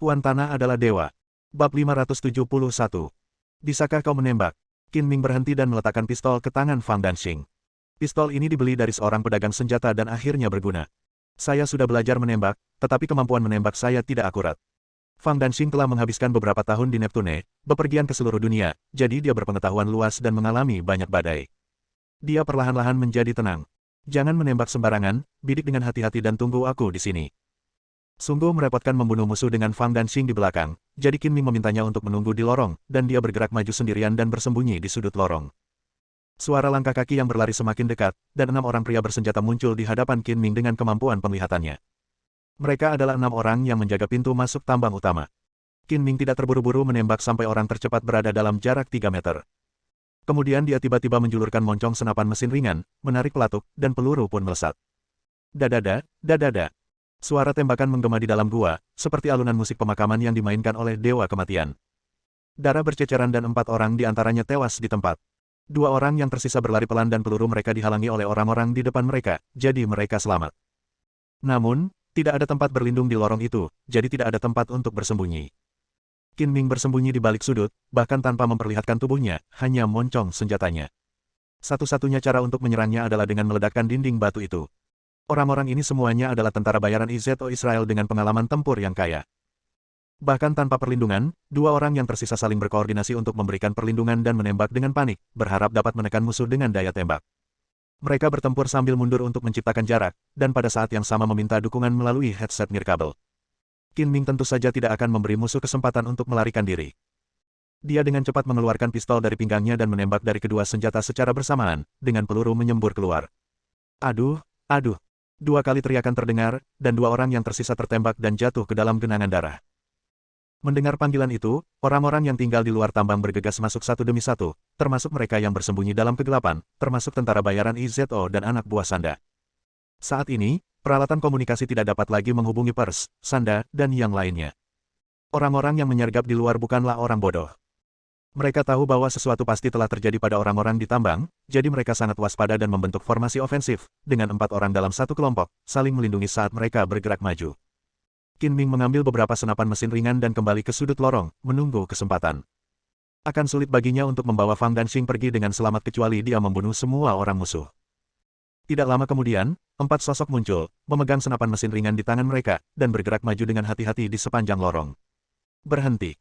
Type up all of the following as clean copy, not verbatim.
Tuan Tanah adalah dewa. Bab 571. Bisakah kau menembak? Qin Ming berhenti dan meletakkan pistol ke tangan Fang Danxing. Pistol ini dibeli dari seorang pedagang senjata dan akhirnya berguna. Saya sudah belajar menembak, tetapi kemampuan menembak saya tidak akurat. Fang Danxing telah menghabiskan beberapa tahun di Neptune, bepergian ke seluruh dunia, jadi dia berpengetahuan luas dan mengalami banyak badai. Dia perlahan-lahan menjadi tenang. Jangan menembak sembarangan, bidik dengan hati-hati dan tunggu aku di sini. Sungguh merepotkan membunuh musuh dengan Fang Danxing di belakang, jadi Qin Ming memintanya untuk menunggu di lorong, dan dia bergerak maju sendirian dan bersembunyi di sudut lorong. Suara langkah kaki yang berlari semakin dekat, dan 6 orang pria bersenjata muncul di hadapan Qin Ming dengan kemampuan penglihatannya. Mereka adalah 6 orang yang menjaga pintu masuk tambang utama. Qin Ming tidak terburu-buru menembak sampai orang tercepat berada dalam jarak 3 meter. Kemudian dia tiba-tiba menjulurkan moncong senapan mesin ringan, menarik pelatuk, dan peluru pun melesat. Dadada, dadada. Suara tembakan menggema di dalam gua, seperti alunan musik pemakaman yang dimainkan oleh dewa kematian. Darah berceceran dan 4 orang di antaranya tewas di tempat. 2 orang yang tersisa berlari pelan dan peluru mereka dihalangi oleh orang-orang di depan mereka, jadi mereka selamat. Namun, tidak ada tempat berlindung di lorong itu, jadi tidak ada tempat untuk bersembunyi. Qin Ming bersembunyi di balik sudut, bahkan tanpa memperlihatkan tubuhnya, hanya moncong senjatanya. Satu-satunya cara untuk menyerangnya adalah dengan meledakkan dinding batu itu. Orang-orang ini semuanya adalah tentara bayaran IZO Israel dengan pengalaman tempur yang kaya. Bahkan tanpa perlindungan, 2 orang yang tersisa saling berkoordinasi untuk memberikan perlindungan dan menembak dengan panik, berharap dapat menekan musuh dengan daya tembak. Mereka bertempur sambil mundur untuk menciptakan jarak, dan pada saat yang sama meminta dukungan melalui headset nirkabel. Qin Ming tentu saja tidak akan memberi musuh kesempatan untuk melarikan diri. Dia dengan cepat mengeluarkan pistol dari pinggangnya dan menembak dari kedua senjata secara bersamaan, dengan peluru menyembur keluar. Aduh, aduh. 2 kali teriakan terdengar, dan 2 orang yang tersisa tertembak dan jatuh ke dalam genangan darah. Mendengar panggilan itu, orang-orang yang tinggal di luar tambang bergegas masuk satu demi satu, termasuk mereka yang bersembunyi dalam kegelapan, termasuk tentara bayaran IZO dan anak buah Sanda. Saat ini, peralatan komunikasi tidak dapat lagi menghubungi Pers, Sanda, dan yang lainnya. Orang-orang yang menyergap di luar bukanlah orang bodoh. Mereka tahu bahwa sesuatu pasti telah terjadi pada orang-orang di tambang, jadi mereka sangat waspada dan membentuk formasi ofensif, dengan 4 orang dalam satu kelompok, saling melindungi saat mereka bergerak maju. Qin Ming mengambil beberapa senapan mesin ringan dan kembali ke sudut lorong, menunggu kesempatan. Akan sulit baginya untuk membawa Fang Danxing pergi dengan selamat kecuali dia membunuh semua orang musuh. Tidak lama kemudian, 4 sosok muncul, memegang senapan mesin ringan di tangan mereka, dan bergerak maju dengan hati-hati di sepanjang lorong. Berhenti.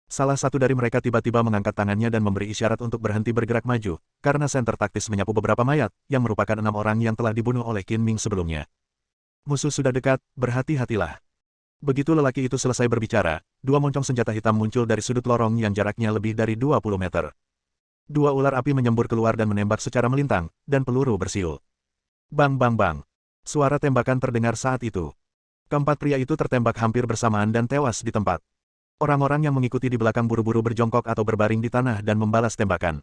Salah satu dari mereka tiba-tiba mengangkat tangannya dan memberi isyarat untuk berhenti bergerak maju, karena senter taktis menyapu beberapa mayat, yang merupakan 6 orang yang telah dibunuh oleh Qin Ming sebelumnya. Musuh sudah dekat, berhati-hatilah. Begitu lelaki itu selesai berbicara, 2 moncong senjata hitam muncul dari sudut lorong yang jaraknya lebih dari 20 meter. 2 ular api menyembur keluar dan menembak secara melintang, dan peluru bersiul. Bang bang bang. Suara tembakan terdengar saat itu. Keempat pria itu tertembak hampir bersamaan dan tewas di tempat. Orang-orang yang mengikuti di belakang buru-buru berjongkok atau berbaring di tanah dan membalas tembakan.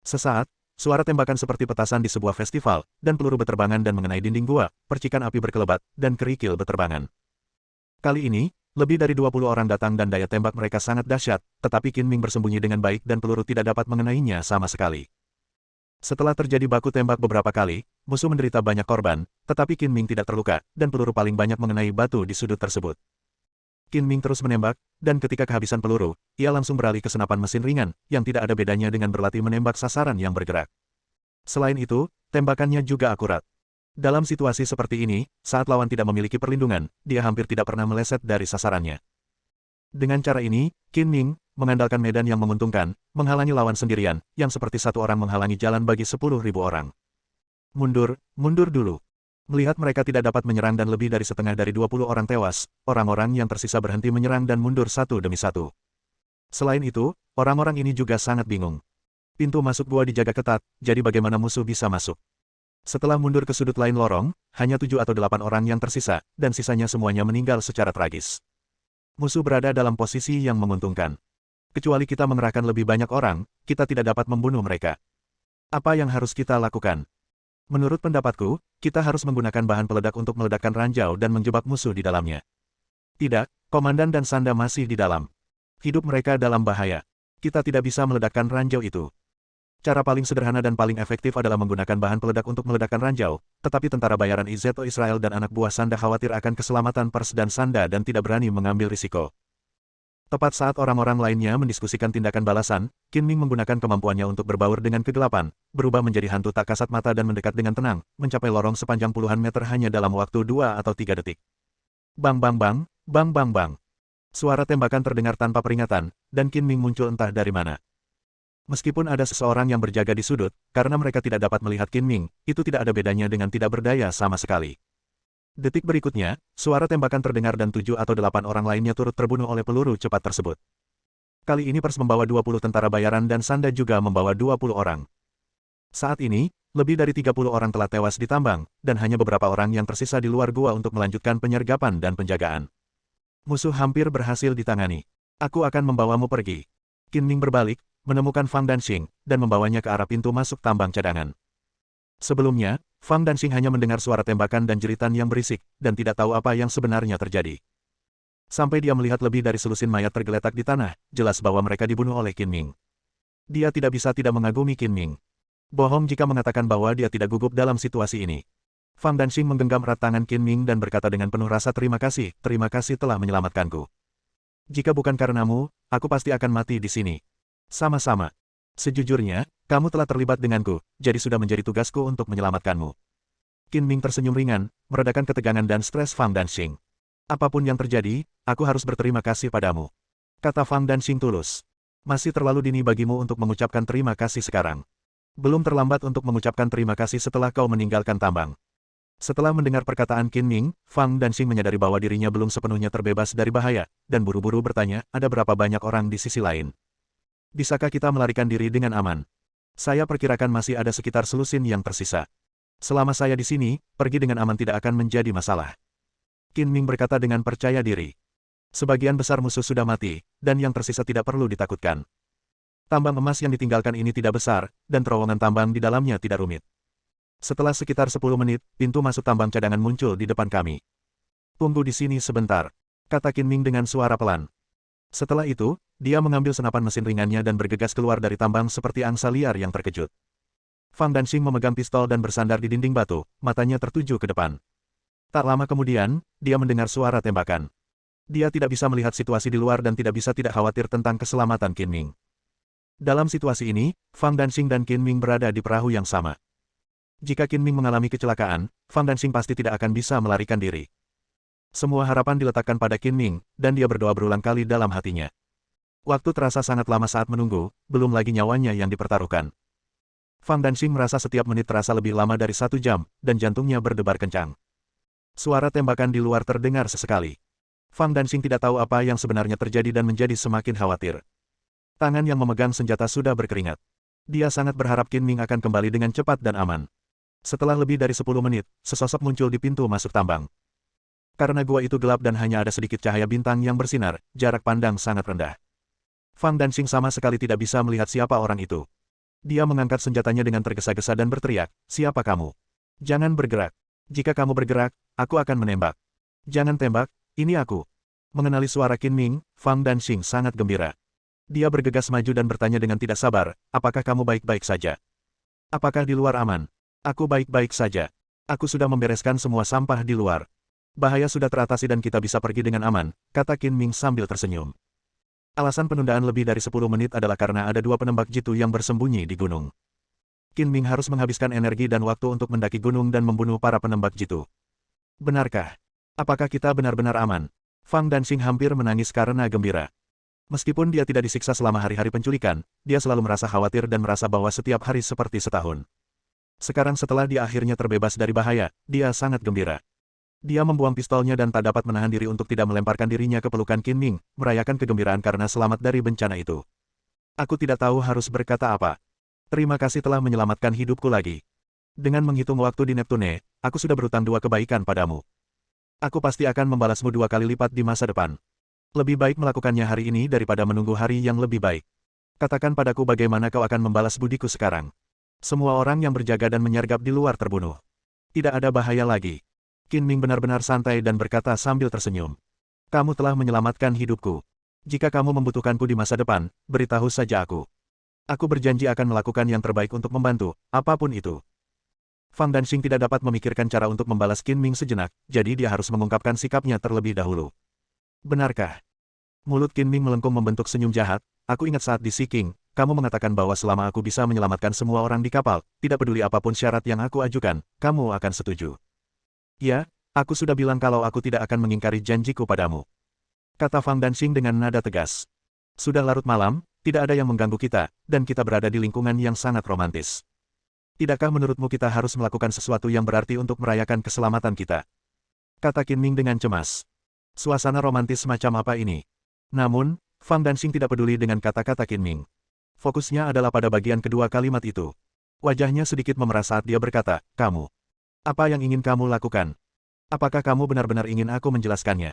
Sesaat, suara tembakan seperti petasan di sebuah festival, dan peluru beterbangan dan mengenai dinding gua, percikan api berkelebat, dan kerikil beterbangan. Kali ini, lebih dari 20 orang datang dan daya tembak mereka sangat dahsyat, tetapi Qin Ming bersembunyi dengan baik dan peluru tidak dapat mengenainya sama sekali. Setelah terjadi baku tembak beberapa kali, musuh menderita banyak korban, tetapi Qin Ming tidak terluka, dan peluru paling banyak mengenai batu di sudut tersebut. Qin Ming terus menembak, dan ketika kehabisan peluru, ia langsung beralih ke senapan mesin ringan, yang tidak ada bedanya dengan berlatih menembak sasaran yang bergerak. Selain itu, tembakannya juga akurat. Dalam situasi seperti ini, saat lawan tidak memiliki perlindungan, dia hampir tidak pernah meleset dari sasarannya. Dengan cara ini, Qin Ming, mengandalkan medan yang menguntungkan, menghalangi lawan sendirian, yang seperti satu orang menghalangi jalan bagi 10.000 orang. Mundur, mundur dulu. Melihat mereka tidak dapat menyerang dan lebih dari setengah dari 20 orang tewas, orang-orang yang tersisa berhenti menyerang dan mundur satu demi satu. Selain itu, orang-orang ini juga sangat bingung. Pintu masuk gua dijaga ketat, jadi bagaimana musuh bisa masuk? Setelah mundur ke sudut lain lorong, hanya 7 atau 8 orang yang tersisa, dan sisanya semuanya meninggal secara tragis. Musuh berada dalam posisi yang menguntungkan. Kecuali kita mengerahkan lebih banyak orang, kita tidak dapat membunuh mereka. Apa yang harus kita lakukan? Menurut pendapatku, kita harus menggunakan bahan peledak untuk meledakkan ranjau dan menjebak musuh di dalamnya. Tidak, Komandan dan Sanda masih di dalam. Hidup mereka dalam bahaya. Kita tidak bisa meledakkan ranjau itu. Cara paling sederhana dan paling efektif adalah menggunakan bahan peledak untuk meledakkan ranjau, tetapi tentara bayaran IZO Israel dan anak buah Sanda khawatir akan keselamatan Pers dan Sanda dan tidak berani mengambil risiko. Tepat saat orang-orang lainnya mendiskusikan tindakan balasan, Qin Ming menggunakan kemampuannya untuk berbaur dengan kegelapan, berubah menjadi hantu tak kasat mata dan mendekat dengan tenang, mencapai lorong sepanjang puluhan meter hanya dalam waktu 2 atau 3 detik. Bang bang bang, bang bang bang. Suara tembakan terdengar tanpa peringatan, dan Qin Ming muncul entah dari mana. Meskipun ada seseorang yang berjaga di sudut, karena mereka tidak dapat melihat Qin Ming, itu tidak ada bedanya dengan tidak berdaya sama sekali. Detik berikutnya, suara tembakan terdengar dan 7 atau 8 orang lainnya turut terbunuh oleh peluru cepat tersebut. Kali ini Pers membawa 20 tentara bayaran dan Sanda juga membawa 20 orang. Saat ini, lebih dari 30 orang telah tewas di tambang, dan hanya beberapa orang yang tersisa di luar gua untuk melanjutkan penyergapan dan penjagaan. Musuh hampir berhasil ditangani. Aku akan membawamu pergi. Qin Ming berbalik, menemukan Fang Danxing, dan membawanya ke arah pintu masuk tambang cadangan. Sebelumnya, Fang Danxing hanya mendengar suara tembakan dan jeritan yang berisik, dan tidak tahu apa yang sebenarnya terjadi. Sampai dia melihat lebih dari selusin mayat tergeletak di tanah, jelas bahwa mereka dibunuh oleh Qin Ming. Dia tidak bisa tidak mengagumi Qin Ming. Bohong jika mengatakan bahwa dia tidak gugup dalam situasi ini. Fang Danxing menggenggam erat tangan Qin Ming dan berkata dengan penuh rasa terima kasih telah menyelamatkanku. Jika bukan karenamu, aku pasti akan mati di sini. Sama-sama. Sejujurnya, kamu telah terlibat denganku, jadi sudah menjadi tugasku untuk menyelamatkanmu. Qin Ming tersenyum ringan, meredakan ketegangan dan stres Fang Danxing. Apapun yang terjadi, aku harus berterima kasih padamu. Kata Fang Danxing tulus. Masih terlalu dini bagimu untuk mengucapkan terima kasih sekarang. Belum terlambat untuk mengucapkan terima kasih setelah kau meninggalkan tambang. Setelah mendengar perkataan Qin Ming, Fang Danxing menyadari bahwa dirinya belum sepenuhnya terbebas dari bahaya, dan buru-buru bertanya, ada berapa banyak orang di sisi lain? Bisakah kita melarikan diri dengan aman? Saya perkirakan masih ada sekitar selusin yang tersisa. Selama saya di sini, pergi dengan aman tidak akan menjadi masalah. Qin Ming berkata dengan percaya diri. Sebagian besar musuh sudah mati, dan yang tersisa tidak perlu ditakutkan. Tambang emas yang ditinggalkan ini tidak besar, dan terowongan tambang di dalamnya tidak rumit. Setelah sekitar 10 menit, pintu masuk tambang cadangan muncul di depan kami. Tunggu di sini sebentar, kata Qin Ming dengan suara pelan. Setelah itu, dia mengambil senapan mesin ringannya dan bergegas keluar dari tambang seperti angsa liar yang terkejut. Fang Danxing memegang pistol dan bersandar di dinding batu, matanya tertuju ke depan. Tak lama kemudian, dia mendengar suara tembakan. Dia tidak bisa melihat situasi di luar dan tidak bisa tidak khawatir tentang keselamatan Qin Ming. Dalam situasi ini, Fang Danxing dan Qin Ming berada di perahu yang sama. Jika Qin Ming mengalami kecelakaan, Fang Danxing pasti tidak akan bisa melarikan diri. Semua harapan diletakkan pada Qin Ming, dan dia berdoa berulang kali dalam hatinya. Waktu terasa sangat lama saat menunggu, belum lagi nyawanya yang dipertaruhkan. Fang Danxing merasa setiap menit terasa lebih lama dari 1 jam, dan jantungnya berdebar kencang. Suara tembakan di luar terdengar sesekali. Fang Danxing tidak tahu apa yang sebenarnya terjadi dan menjadi semakin khawatir. Tangan yang memegang senjata sudah berkeringat. Dia sangat berharap Qin Ming akan kembali dengan cepat dan aman. Setelah lebih dari 10 menit, sesosok muncul di pintu masuk tambang. Karena gua itu gelap dan hanya ada sedikit cahaya bintang yang bersinar, jarak pandang sangat rendah. Fang Danxing sama sekali tidak bisa melihat siapa orang itu. Dia mengangkat senjatanya dengan tergesa-gesa dan berteriak, siapa kamu? Jangan bergerak. Jika kamu bergerak, aku akan menembak. Jangan tembak, ini aku. Mengenali suara Qin Ming, Fang Danxing sangat gembira. Dia bergegas maju dan bertanya dengan tidak sabar, apakah kamu baik-baik saja? Apakah di luar aman? Aku baik-baik saja. Aku sudah membereskan semua sampah di luar. Bahaya sudah teratasi dan kita bisa pergi dengan aman, kata Qin Ming sambil tersenyum. Alasan penundaan lebih dari 10 menit adalah karena ada 2 penembak jitu yang bersembunyi di gunung. Qin Ming harus menghabiskan energi dan waktu untuk mendaki gunung dan membunuh para penembak jitu. Benarkah? Apakah kita benar-benar aman? Fang Danxing hampir menangis karena gembira. Meskipun dia tidak disiksa selama hari-hari penculikan, dia selalu merasa khawatir dan merasa bahwa setiap hari seperti setahun. Sekarang setelah dia akhirnya terbebas dari bahaya, dia sangat gembira. Dia membuang pistolnya dan tak dapat menahan diri untuk tidak melemparkan dirinya ke pelukan Qin Ming, merayakan kegembiraan karena selamat dari bencana itu. Aku tidak tahu harus berkata apa. Terima kasih telah menyelamatkan hidupku lagi. Dengan menghitung waktu di Neptune, aku sudah berutang 2 kebaikan padamu. Aku pasti akan membalasmu 2 kali lipat di masa depan. Lebih baik melakukannya hari ini daripada menunggu hari yang lebih baik. Katakan padaku bagaimana kau akan membalas budiku sekarang. Semua orang yang berjaga dan menyergap di luar terbunuh. Tidak ada bahaya lagi. Qin Ming benar-benar santai dan berkata sambil tersenyum. Kamu telah menyelamatkan hidupku. Jika kamu membutuhkanku di masa depan, beritahu saja aku. Aku berjanji akan melakukan yang terbaik untuk membantu, apapun itu. Fang Danxing tidak dapat memikirkan cara untuk membalas Qin Ming sejenak, jadi dia harus mengungkapkan sikapnya terlebih dahulu. Benarkah? Mulut Qin Ming melengkung membentuk senyum jahat. Aku ingat saat di Siking, kamu mengatakan bahwa selama aku bisa menyelamatkan semua orang di kapal, tidak peduli apapun syarat yang aku ajukan, kamu akan setuju. Ya, aku sudah bilang kalau aku tidak akan mengingkari janjiku padamu. Kata Fang Danxing dengan nada tegas. Sudah larut malam, tidak ada yang mengganggu kita, dan kita berada di lingkungan yang sangat romantis. Tidakkah menurutmu kita harus melakukan sesuatu yang berarti untuk merayakan keselamatan kita? Kata Qin Ming dengan cemas. Suasana romantis semacam apa ini? Namun, Fang Danxing tidak peduli dengan kata-kata Qin Ming. Fokusnya adalah pada bagian kedua kalimat itu. Wajahnya sedikit memerah saat dia berkata, kamu. Apa yang ingin kamu lakukan? Apakah kamu benar-benar ingin aku menjelaskannya?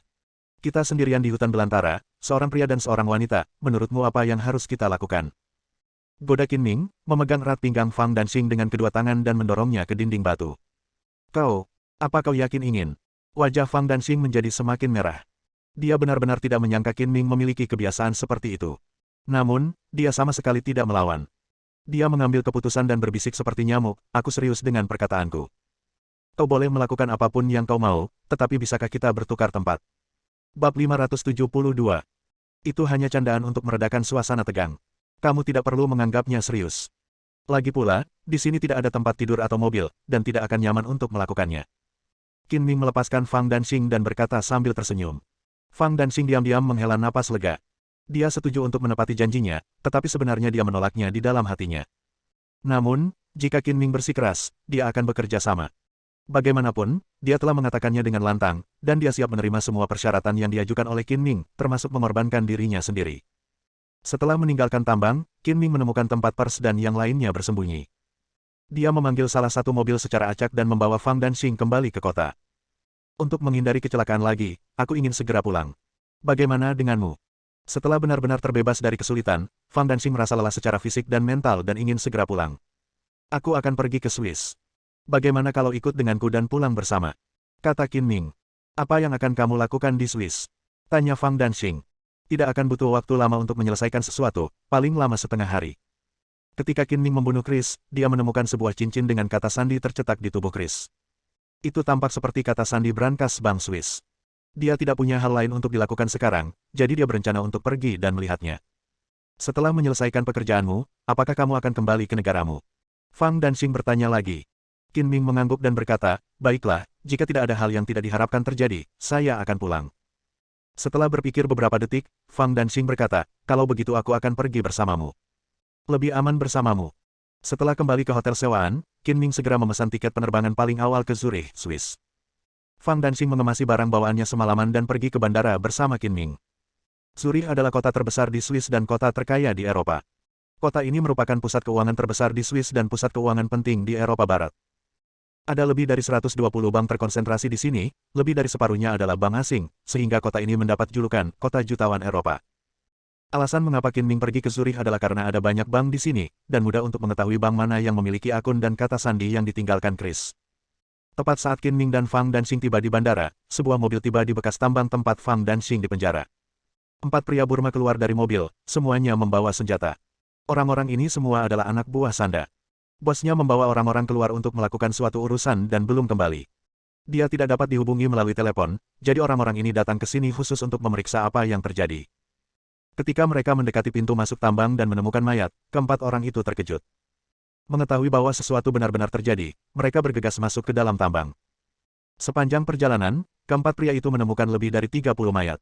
Kita sendirian di hutan belantara, seorang pria dan seorang wanita, menurutmu apa yang harus kita lakukan? Goda Qin Ming, memegang erat pinggang Fang Danxing dengan kedua tangan dan mendorongnya ke dinding batu. Apa kau yakin ingin? Wajah Fang Danxing menjadi semakin merah. Dia benar-benar tidak menyangka Qin Ming memiliki kebiasaan seperti itu. Namun, dia sama sekali tidak melawan. Dia mengambil keputusan dan berbisik seperti nyamuk, aku serius dengan perkataanku. Kau boleh melakukan apapun yang kau mau, tetapi bisakah kita bertukar tempat? Bab 572. Itu hanya candaan untuk meredakan suasana tegang. Kamu tidak perlu menganggapnya serius. Lagi pula, di sini tidak ada tempat tidur atau mobil, dan tidak akan nyaman untuk melakukannya. Qin Ming melepaskan Fang Danxing dan berkata sambil tersenyum. Fang Danxing diam-diam menghela napas lega. Dia setuju untuk menepati janjinya, tetapi sebenarnya dia menolaknya di dalam hatinya. Namun, jika Qin Ming bersikeras, dia akan bekerja sama. Bagaimanapun, dia telah mengatakannya dengan lantang, dan dia siap menerima semua persyaratan yang diajukan oleh Qin Ming, termasuk mengorbankan dirinya sendiri. Setelah meninggalkan tambang, Qin Ming menemukan tempat pers dan yang lainnya bersembunyi. Dia memanggil salah satu mobil secara acak dan membawa Fang Danxing kembali ke kota. Untuk menghindari kecelakaan lagi, aku ingin segera pulang. Bagaimana denganmu? Setelah benar-benar terbebas dari kesulitan, Fang Danxing merasa lelah secara fisik dan mental dan ingin segera pulang. Aku akan pergi ke Swiss. Bagaimana kalau ikut denganku dan pulang bersama? Kata Qin Ming. Apa yang akan kamu lakukan di Swiss? Tanya Fang Danxing. Tidak akan butuh waktu lama untuk menyelesaikan sesuatu, paling lama setengah hari. Ketika Qin Ming membunuh Chris, dia menemukan sebuah cincin dengan kata sandi tercetak di tubuh Chris. Itu tampak seperti kata sandi brankas Bank Swiss. Dia tidak punya hal lain untuk dilakukan sekarang, jadi dia berencana untuk pergi dan melihatnya. Setelah menyelesaikan pekerjaanmu, apakah kamu akan kembali ke negaramu? Fang Danxing bertanya lagi. Qin Ming mengangguk dan berkata, baiklah, jika tidak ada hal yang tidak diharapkan terjadi, saya akan pulang. Setelah berpikir beberapa detik, Fang Danxing berkata, kalau begitu aku akan pergi bersamamu. Lebih aman bersamamu. Setelah kembali ke hotel sewaan, Qin Ming segera memesan tiket penerbangan paling awal ke Zurich, Swiss. Fang Danxing mengemasi barang bawaannya semalaman dan pergi ke bandara bersama Qin Ming. Zurich adalah kota terbesar di Swiss dan kota terkaya di Eropa. Kota ini merupakan pusat keuangan terbesar di Swiss dan pusat keuangan penting di Eropa Barat. Ada lebih dari 120 bank terkonsentrasi di sini, lebih dari separuhnya adalah bank asing, sehingga kota ini mendapat julukan Kota Jutawan Eropa. Alasan mengapa Qin Ming pergi ke Zurich adalah karena ada banyak bank di sini, dan mudah untuk mengetahui bank mana yang memiliki akun dan kata sandi yang ditinggalkan Chris. Tepat saat Qin Ming dan Fang Danxing tiba di bandara, sebuah mobil tiba di bekas tambang tempat Fang Danxing dipenjara. 4 pria Burma keluar dari mobil, semuanya membawa senjata. Orang-orang ini semua adalah anak buah Sanda. Bosnya membawa orang-orang keluar untuk melakukan suatu urusan dan belum kembali. Dia tidak dapat dihubungi melalui telepon, jadi orang-orang ini datang ke sini khusus untuk memeriksa apa yang terjadi. Ketika mereka mendekati pintu masuk tambang dan menemukan mayat, keempat orang itu terkejut. Mengetahui bahwa sesuatu benar-benar terjadi, mereka bergegas masuk ke dalam tambang. Sepanjang perjalanan, keempat pria itu menemukan lebih dari 30 mayat.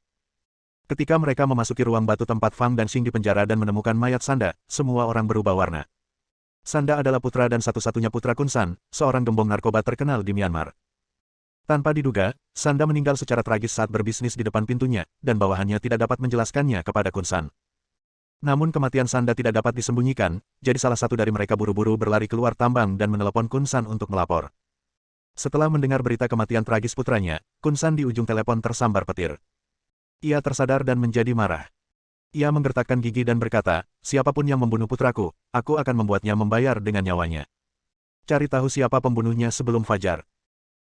Ketika mereka memasuki ruang batu tempat Fang Danxing dipenjara dan menemukan mayat Sanda, semua orang berubah warna. Sanda adalah putra dan satu-satunya putra Kun San, seorang gembong narkoba terkenal di Myanmar. Tanpa diduga, Sanda meninggal secara tragis saat berbisnis di depan pintunya, dan bawahannya tidak dapat menjelaskannya kepada Kun San. Namun kematian Sanda tidak dapat disembunyikan, jadi salah satu dari mereka buru-buru berlari keluar tambang dan menelepon Kun San untuk melapor. Setelah mendengar berita kematian tragis putranya, Kun San di ujung telepon tersambar petir. Ia tersadar dan menjadi marah. Ia menggertakkan gigi dan berkata, siapapun yang membunuh putraku, aku akan membuatnya membayar dengan nyawanya. Cari tahu siapa pembunuhnya sebelum fajar.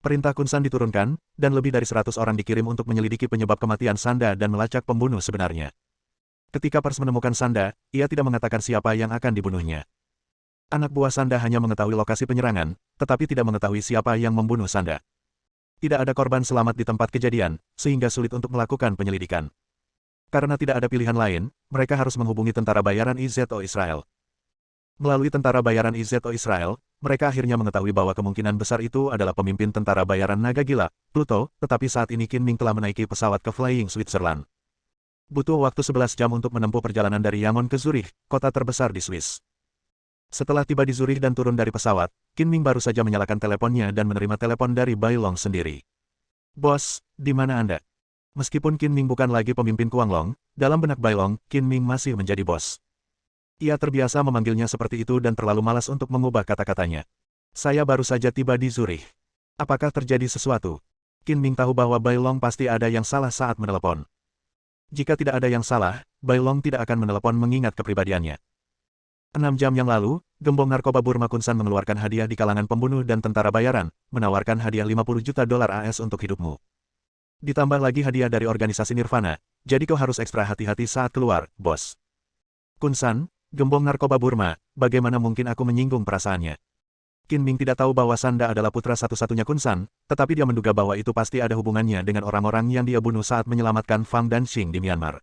Perintah Kun San diturunkan, dan lebih dari 100 orang dikirim untuk menyelidiki penyebab kematian Sanda dan melacak pembunuh sebenarnya. Ketika Pers menemukan Sanda, ia tidak mengatakan siapa yang akan dibunuhnya. Anak buah Sanda hanya mengetahui lokasi penyerangan, tetapi tidak mengetahui siapa yang membunuh Sanda. Tidak ada korban selamat di tempat kejadian, sehingga sulit untuk melakukan penyelidikan. Karena tidak ada pilihan lain, mereka harus menghubungi tentara bayaran IZO Israel. Melalui tentara bayaran IZO Israel, mereka akhirnya mengetahui bahwa kemungkinan besar itu adalah pemimpin tentara bayaran naga gila, Pluto, tetapi saat ini Qin Ming telah menaiki pesawat ke Flying Switzerland. Butuh waktu 11 jam untuk menempuh perjalanan dari Yangon ke Zurich, kota terbesar di Swiss. Setelah tiba di Zurich dan turun dari pesawat, Qin Ming baru saja menyalakan teleponnya dan menerima telepon dari Bai Long sendiri. "Bos, di mana Anda?" Meskipun Qin Ming bukan lagi pemimpin Kuang Long, dalam benak Bai Long, Qin Ming masih menjadi bos. Ia terbiasa memanggilnya seperti itu dan terlalu malas untuk mengubah kata-katanya. "Saya baru saja tiba di Zurich. Apakah terjadi sesuatu?" Qin Ming tahu bahwa Bai Long pasti ada yang salah saat menelepon. Jika tidak ada yang salah, Bai Long tidak akan menelepon mengingat kepribadiannya. 6 jam yang lalu, gembong narkoba Burma Kunsan mengeluarkan hadiah di kalangan pembunuh dan tentara bayaran, menawarkan hadiah 50 juta dolar AS untuk hidupmu. Ditambah lagi hadiah dari organisasi Nirvana, jadi kau harus ekstra hati-hati saat keluar, bos. Kunsan, gembong narkoba Burma, bagaimana mungkin aku menyinggung perasaannya? Qin Ming tidak tahu bahwa Sanda adalah putra satu-satunya Kunsan, tetapi dia menduga bahwa itu pasti ada hubungannya dengan orang-orang yang dia bunuh saat menyelamatkan Fang Danxing di Myanmar.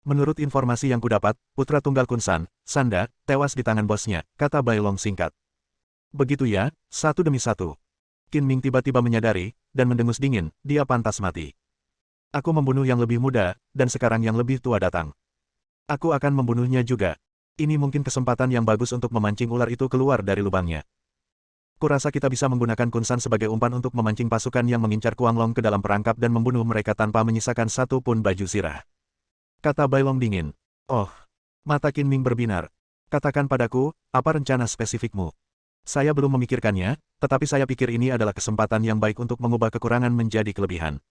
Menurut informasi yang kudapat, putra tunggal Kunsan, Sanda, tewas di tangan bosnya, kata Bai Long singkat. Begitu ya, satu demi satu. Qin Ming tiba-tiba menyadari, dan mendengus dingin, dia pantas mati. Aku membunuh yang lebih muda, dan sekarang yang lebih tua datang. Aku akan membunuhnya juga. Ini mungkin kesempatan yang bagus untuk memancing ular itu keluar dari lubangnya. Kurasa kita bisa menggunakan Kunsan sebagai umpan untuk memancing pasukan yang mengincar Kuang Long ke dalam perangkap dan membunuh mereka tanpa menyisakan satu pun baju sirah. Kata Bai Long dingin. Oh. Mata Qin Ming berbinar. Katakan padaku, apa rencana spesifikmu? Saya belum memikirkannya, tetapi saya pikir ini adalah kesempatan yang baik untuk mengubah kekurangan menjadi kelebihan.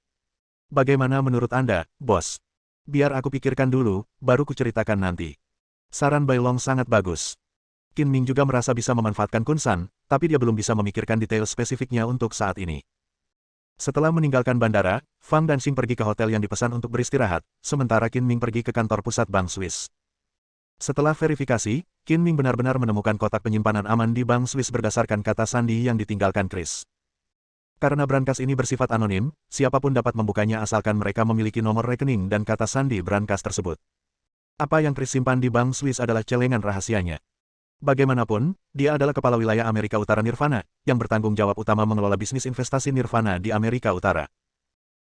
Bagaimana menurut Anda, bos? Biar aku pikirkan dulu, baru kuceritakan nanti. Saran Bai Long sangat bagus. Qin Ming juga merasa bisa memanfaatkan Kunsan, tapi dia belum bisa memikirkan detail spesifiknya untuk saat ini. Setelah meninggalkan bandara, Fang Danxing pergi ke hotel yang dipesan untuk beristirahat, sementara Qin Ming pergi ke kantor pusat Bank Swiss. Setelah verifikasi, Qin Ming benar-benar menemukan kotak penyimpanan aman di Bank Swiss berdasarkan kata sandi yang ditinggalkan Chris. Karena brankas ini bersifat anonim, siapapun dapat membukanya asalkan mereka memiliki nomor rekening dan kata sandi brankas tersebut. Apa yang Chris simpan di Bank Swiss adalah celengan rahasianya. Bagaimanapun, dia adalah kepala wilayah Amerika Utara Nirvana, yang bertanggung jawab utama mengelola bisnis investasi Nirvana di Amerika Utara.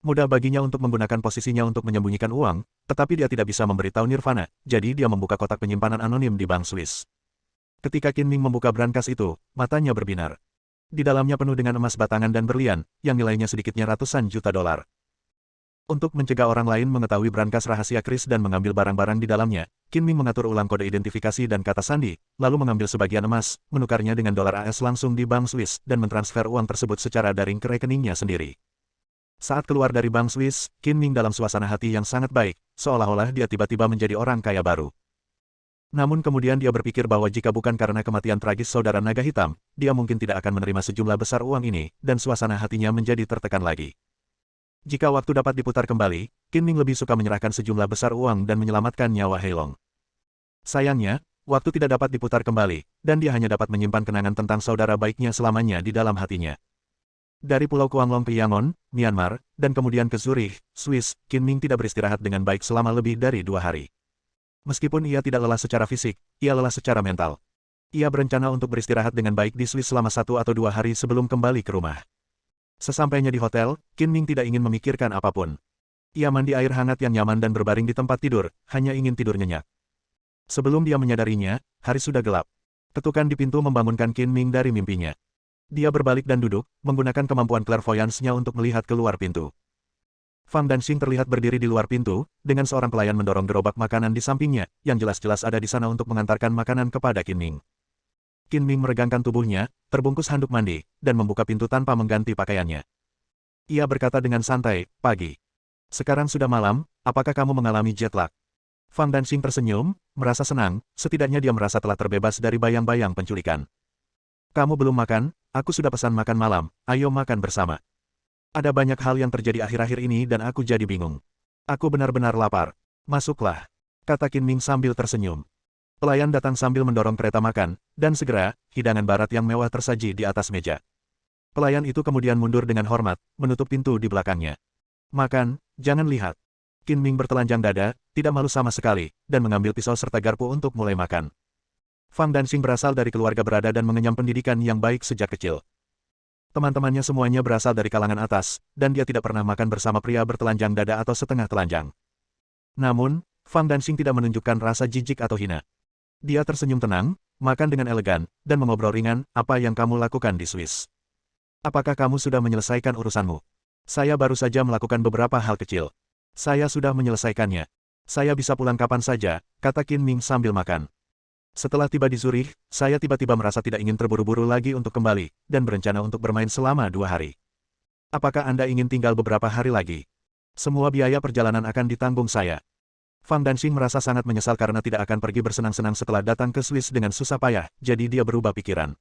Mudah baginya untuk menggunakan posisinya untuk menyembunyikan uang, tetapi dia tidak bisa memberitahu Nirvana, jadi dia membuka kotak penyimpanan anonim di Bank Swiss. Ketika Qin Ming membuka brankas itu, matanya berbinar. Di dalamnya penuh dengan emas batangan dan berlian, yang nilainya sedikitnya ratusan juta dolar. Untuk mencegah orang lain mengetahui brankas rahasia Chris dan mengambil barang-barang di dalamnya, Qin Ming mengatur ulang kode identifikasi dan kata sandi, lalu mengambil sebagian emas, menukarnya dengan dolar AS langsung di Bank Swiss, dan mentransfer uang tersebut secara daring ke rekeningnya sendiri. Saat keluar dari Bank Swiss, Qin Ming dalam suasana hati yang sangat baik, seolah-olah dia tiba-tiba menjadi orang kaya baru. Namun kemudian dia berpikir bahwa jika bukan karena kematian tragis saudara naga hitam, dia mungkin tidak akan menerima sejumlah besar uang ini, dan suasana hatinya menjadi tertekan lagi. Jika waktu dapat diputar kembali, Qin Ming lebih suka menyerahkan sejumlah besar uang dan menyelamatkan nyawa Heilong. Sayangnya, waktu tidak dapat diputar kembali, dan dia hanya dapat menyimpan kenangan tentang saudara baiknya selamanya di dalam hatinya. Dari Pulau Kuang Long ke Yangon, Myanmar, dan kemudian ke Zurich, Swiss, Qin Ming tidak beristirahat dengan baik selama lebih dari 2 hari. Meskipun ia tidak lelah secara fisik, ia lelah secara mental. Ia berencana untuk beristirahat dengan baik di Swiss selama 1 atau 2 hari sebelum kembali ke rumah. Sesampainya di hotel, Qin Ming tidak ingin memikirkan apapun. Ia mandi air hangat yang nyaman dan berbaring di tempat tidur, hanya ingin tidur nyenyak. Sebelum dia menyadarinya, hari sudah gelap. Ketukan di pintu membangunkan Qin Ming dari mimpinya. Dia berbalik dan duduk, menggunakan kemampuan clairvoyance-nya untuk melihat keluar pintu. Fang Danxing terlihat berdiri di luar pintu, dengan seorang pelayan mendorong gerobak makanan di sampingnya, yang jelas-jelas ada di sana untuk mengantarkan makanan kepada Qin Ming. Qin Ming meregangkan tubuhnya, terbungkus handuk mandi, dan membuka pintu tanpa mengganti pakaiannya. Ia berkata dengan santai, "Pagi. Sekarang sudah malam, apakah kamu mengalami jet lag?" Fang Danxing tersenyum, merasa senang, setidaknya dia merasa telah terbebas dari bayang-bayang penculikan. "Kamu belum makan, aku sudah pesan makan malam, ayo makan bersama. Ada banyak hal yang terjadi akhir-akhir ini dan aku jadi bingung. Aku benar-benar lapar. Masuklah." kata Qin Ming sambil tersenyum. Pelayan datang sambil mendorong kereta makan, dan segera, hidangan barat yang mewah tersaji di atas meja. Pelayan itu kemudian mundur dengan hormat, menutup pintu di belakangnya. Makan, jangan lihat. Qin Ming bertelanjang dada, tidak malu sama sekali, dan mengambil pisau serta garpu untuk mulai makan. Fang Danxing berasal dari keluarga berada dan mengenyam pendidikan yang baik sejak kecil. Teman-temannya semuanya berasal dari kalangan atas, dan dia tidak pernah makan bersama pria bertelanjang dada atau setengah telanjang. Namun, Fang Danxing tidak menunjukkan rasa jijik atau hina. Dia tersenyum tenang, makan dengan elegan, dan mengobrol ringan, apa yang kamu lakukan di Swiss? Apakah kamu sudah menyelesaikan urusanmu? Saya baru saja melakukan beberapa hal kecil. Saya sudah menyelesaikannya. Saya bisa pulang kapan saja, kata Qin Ming sambil makan. Setelah tiba di Zurich, saya tiba-tiba merasa tidak ingin terburu-buru lagi untuk kembali, dan berencana untuk bermain selama 2 hari. Apakah Anda ingin tinggal beberapa hari lagi? Semua biaya perjalanan akan ditanggung saya. Fang Danxing merasa sangat menyesal karena tidak akan pergi bersenang-senang setelah datang ke Swiss dengan susah payah, jadi dia berubah pikiran.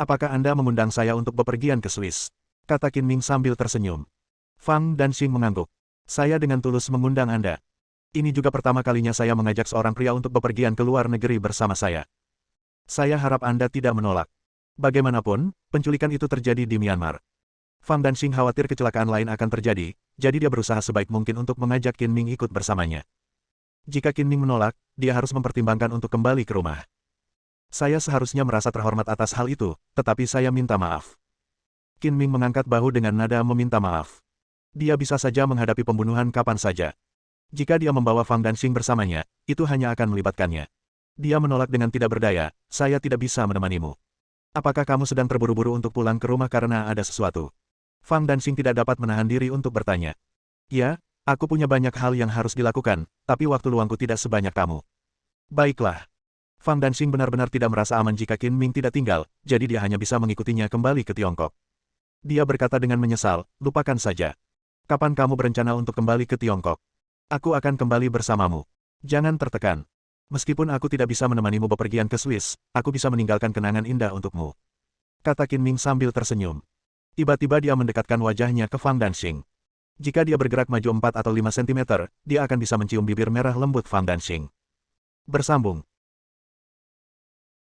Apakah Anda mengundang saya untuk bepergian ke Swiss? Kata Qin Ming sambil tersenyum. Fang Danxing mengangguk. Saya dengan tulus mengundang Anda. Ini juga pertama kalinya saya mengajak seorang pria untuk bepergian ke luar negeri bersama saya. Saya harap Anda tidak menolak. Bagaimanapun, penculikan itu terjadi di Myanmar. Fang Danxing khawatir kecelakaan lain akan terjadi, jadi dia berusaha sebaik mungkin untuk mengajak Qin Ming ikut bersamanya. Jika Qin Ming menolak, dia harus mempertimbangkan untuk kembali ke rumah. Saya seharusnya merasa terhormat atas hal itu, tetapi saya minta maaf. Qin Ming mengangkat bahu dengan nada meminta maaf. Dia bisa saja menghadapi pembunuhan kapan saja. Jika dia membawa Fang Danxing bersamanya, itu hanya akan melibatkannya. Dia menolak dengan tidak berdaya, saya tidak bisa menemanimu. Apakah kamu sedang terburu-buru untuk pulang ke rumah karena ada sesuatu? Fang Danxing tidak dapat menahan diri untuk bertanya. Ya, aku punya banyak hal yang harus dilakukan, tapi waktu luangku tidak sebanyak kamu. Baiklah. Fang Danxing benar-benar tidak merasa aman jika Qin Ming tidak tinggal, jadi dia hanya bisa mengikutinya kembali ke Tiongkok. Dia berkata dengan menyesal, lupakan saja. Kapan kamu berencana untuk kembali ke Tiongkok? Aku akan kembali bersamamu. Jangan tertekan. Meskipun aku tidak bisa menemanimu bepergian ke Swiss, aku bisa meninggalkan kenangan indah untukmu. Kata Qin Ming sambil tersenyum. Tiba-tiba dia mendekatkan wajahnya ke Fang Danxing. Jika dia bergerak maju 4 atau 5 cm, dia akan bisa mencium bibir merah lembut Fang Danxing. Bersambung.